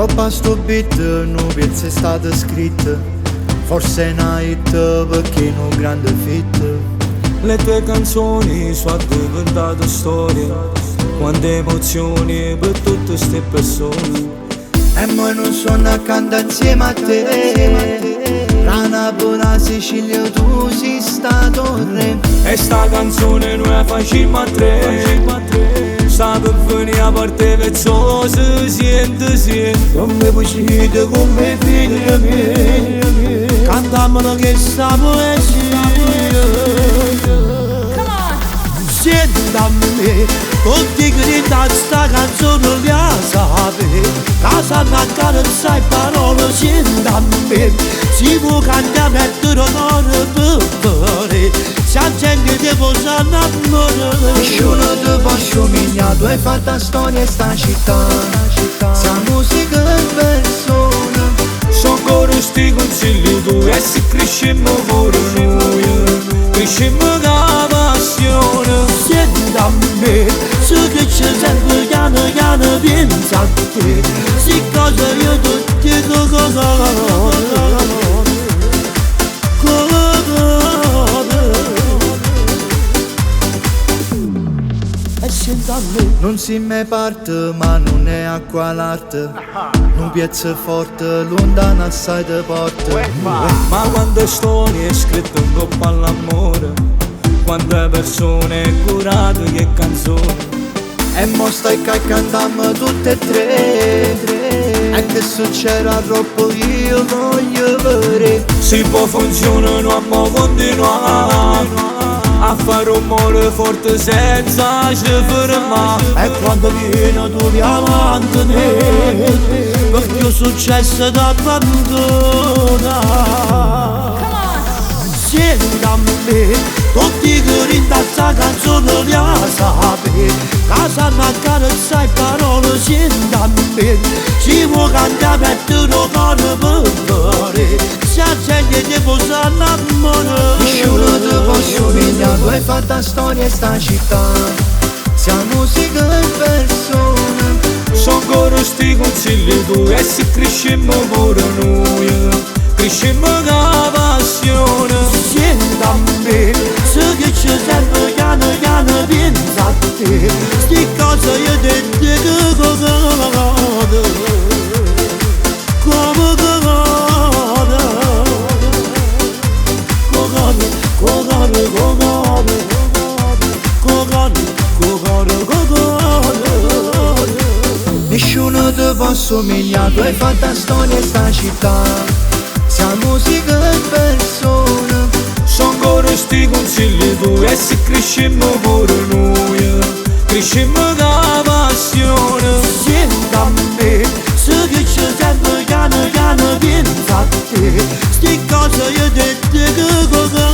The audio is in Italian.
Troppa stupita, non piazza è stata scritta. Forse è una hit perché non grande fit. Le tue canzoni sono diventate storie, quante emozioni per tutte ste persone. E mo non sono accanto insieme a te. Tra Napoli e Sicilia tu sei stato re. E sta canzone noi la facciamo a tre. Sta per venire a parte vezzosa, siente. Come uscite come figlia mia, cantammo che sta poesia. Senti a me, tutti che da sta canzone la sape. Casa mancare sai parole, senti a me. Si può cantare mettere onore per fare. Se la gente ti può innamorare. Nessuno ti può sciumigliare, tu hai fatto storia in sta città. Sia musica e persone. Sono ancora sti consigli tuoi e se crescemmo pure noi, crescemmo con la passione. Senti a me, su che c'è sempre piano piano pensa a te. Si cosa io ti dico cosa. Non si me parte ma non è acqua l'arte. Non piazza forte, lontana assai te porta. Ma quante storie scritte in coppa all'amore, quante persone curate che canzoni. E mo stai che cantammo tutte e tre. E che succede troppo io voglio vedere. Si può funzionare, ma continuare a fare rumore forte senza ci fermare. E quando viene tu mi avanti, perché il successo ti abbandona. Senti a me, tutti che rindazza canzone la sape. Casa mancare sai parole, senti a me. Si può cantare mettere onore per fare. Se la gente ti può innamorare. Nessuno ti può sciumigliare, tu hai fatto storia in sta città. Sia musica e persone. Sono ancora sti consigli tuoi e se crescemmo pure noi, crescemmo con la passione. Senti a me, se che c'è sempre piano piano pensa a te. Sti cose io ti dico cosa. Nessuno ti può somigliare, tu hai fatto storia in sta città. Sia musica e persone. Sono ancora sti consigli tuoi e se crescemmo pure noi, crescemmo con la passione. Senti a me, se che c'è sempre piano piano pensa a te. Sti cose io ti dico cosa.